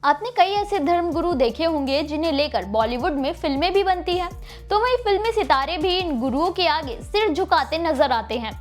आपने कई ऐसे धर्मगुरु देखे होंगे जिन्हें लेकर बॉलीवुड में फिल्में भी बनती हैं, तो वहीं फिल्मी सितारे भी इन गुरुओं के आगे सिर झुकाते नजर आते हैं।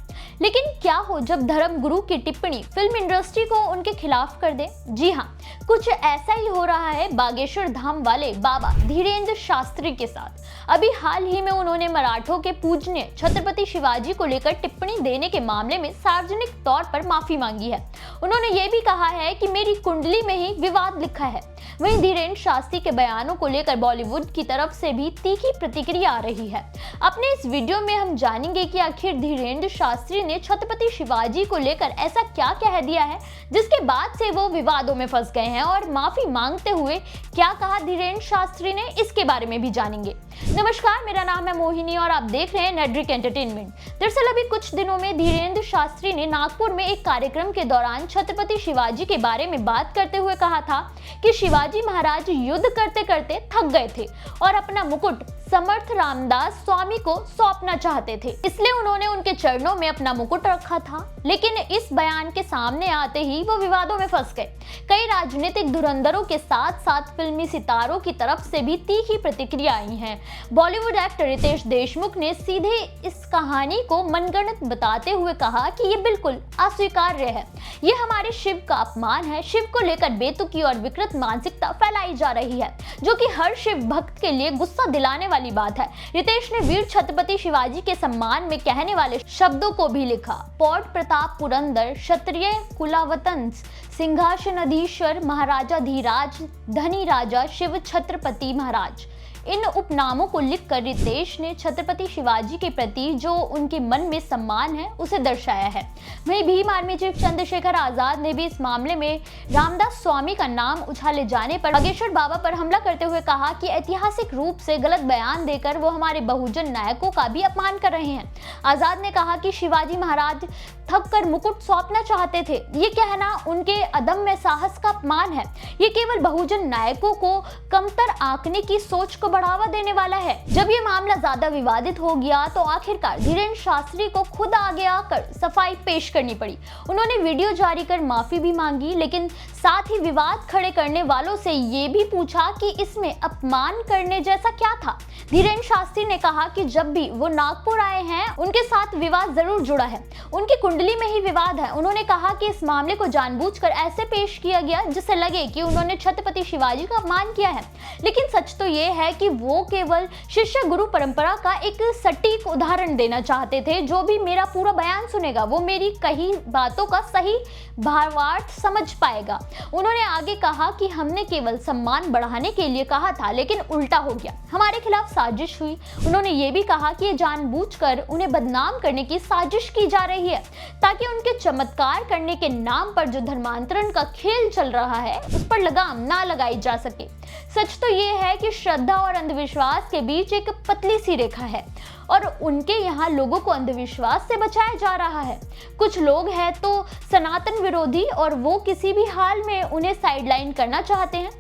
लेकिन क्या हो जब धर्मगुरु की टिप्पणी फिल्म इंडस्ट्री को उनके खिलाफ कर दे? जी हाँ, कुछ ऐसा ही हो रहा है बागेश्वर धाम वाले बाबा धीरेंद्र शास्त्री के साथ। अभी हाल ही में उन्होंने मराठों के पूजनीय छत्रपति शिवाजी को लेकर टिप्पणी देने के मामले में सार्वजनिक तौर पर माफी मांगी है। उन्होंने ये भी कहा है कि मेरी कुंडली में ही विवाद लिखा है। वहीं धीरेंद्र शास्त्री के बयानों को लेकर बॉलीवुड की तरफ से भी तीखी प्रतिक्रिया आ रही है। अपने इस वीडियो में हम जानेंगे कि आखिर धीरेंद्र शास्त्री ने छत्रपति शिवाजी को लेकर ऐसा क्या कह दिया है जिसके बाद से वो विवादों में फंस गए हैं, और माफी मांगते हुए क्या कहा धीरेंद्र शास्त्री ने, इसके बारे में भी जानेंगे। नमस्कार, मेरा नाम है मोहिनी और आप देख रहे हैं नेटड्रिक एंटरटेनमेंट। दरअसल अभी कुछ दिनों में धीरेंद्र शास्त्री ने नागपुर में एक कार्यक्रम के दौरान छत्रपति शिवाजी के बारे में बात करते हुए कहा था कि शिवाजी महाराज युद्ध करते करते थक गए थे और अपना मुकुट समर्थ रामदास स्वामी को सौंपना चाहते थे, इसलिए उन्होंने उनके चरणों में अपना मुकुट रखा था। लेकिन इस बयान के सामने आते ही वो विवादों में फंस गए। कई राजनीतिक धुरंधरों के साथ साथ फिल्मी सितारों की तरफ से भी तीखी प्रतिक्रिया आई है। बॉलीवुड एक्टर रितेश देशमुख ने सीधे इस कहानी को मनगढ़ंत बताते हुए कहा कि ये बिल्कुल अस्वीकार्य है, ये हमारे शिव का अपमान है। शिव को लेकर बेतुकी और विकृत मानसिकता फैलाई जा रही है, जो कि हर शिव भक्त के लिए गुस्सा दिलाने वाली बात है। रितेश ने वीर छत्रपति शिवाजी के सम्मान में कहने वाले शब्दों को भी लिखा। पौट प्रताप पुरंदर क्षत्रिय कुलावतंस सिंहासनाधीश्वर महाराजा धीराज धनी राजा शिव छत्रपति महाराज, इन उपनामों को लिखकर रितेश ने छत्रपति शिवाजी के प्रति जो उनके मन में सम्मान है उसे दर्शाया है। वहीं भीम आर्मी चीफ चंद्रशेखर आजाद ने भी इस मामले में रामदास स्वामी का नाम उछाले जाने पर बागेश्वर बाबा पर हमला करते हुए कहा कि ऐतिहासिक रूप से गलत बयान देकर वो हमारे बहुजन नायकों का भी अपमान कर रहे हैं। आजाद ने कहा कि शिवाजी महाराज थक कर मुकुट सौंपना चाहते थे, ये कहना उनके अदम्य साहस का अपमान है। ये केवल बहुजन नायकों को कमतर आंकने की सोच को बढ़ावा देने वाला है। जब ये मामला ज्यादा विवादित हो गया तो आखिरकार धीरेंद्र शास्त्री को खुद आगे आकर सफाई पेश करनी पड़ी। उन्होंने वीडियो जारी कर माफी भी मांगी, लेकिन साथ ही विवाद खड़े करने वालों से ये भी पूछा कि इसमें अपमान करने जैसा क्या था। धीरेंद्र शास्त्री ने कहा कि जब भी वो नागपुर आए हैं उनके साथ विवाद जरूर जुड़ा है, उनकी कुंडली में ही विवाद है। उन्होंने कहा कि इस मामले को जानबूझकर ऐसे पेश किया गया जिससे लगे कि उन्होंने छत्रपति शिवाजी का अपमान किया है, लेकिन सच तो ये है कि वो केवल शिष्य गुरु परंपरा का एक सटीक उदाहरण देना चाहते थे। जो भी मेरा पूरा बयान सुनेगा वो मेरी कही बातों का सही भावार्थ समझ पाएगा। उन्होंने आगे कहा कि हमने केवल सम्मान बढ़ाने के लिए कहा था, लेकिन उल्टा हो गया, हमारे खिलाफ साजिश हुई। उन्होंने ये भी कहा कि ये जानबूझकर उन्हें बदनाम करने की साजिश की जा रही है ताकि उनके चमत्कार करने के नाम पर जो धर्मांतरण का खेल चल रहा है उस पर लगाम ना लगाई जा सके। सच तो ये है कि श्रद्धा और अंधविश्वास के बीच एक पतली सी रेखा है और उनके यहाँ लोगों को अंधविश्वास से बचाया जा रहा है। कुछ लोग हैं तो सनातन विरोधी और वो किसी भी हाल में उन्हें साइडलाइन करना चाहते हैं।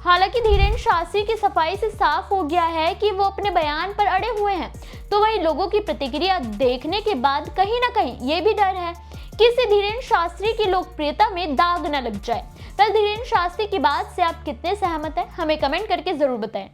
हालांकि धीरेंद्र शास्त्री की सफाई से साफ हो गया है कि वो अपने बयान पर अड़े हुए हैं, तो वही लोगों की प्रतिक्रिया देखने के बाद कहीं ना कहीं ये भी डर है कि इससे धीरेंद्र शास्त्री की लोकप्रियता में दाग न लग जाए। कल धीरेंद्र शास्त्री की बात से आप कितने सहमत हैं, हमें कमेंट करके जरूर बताएं।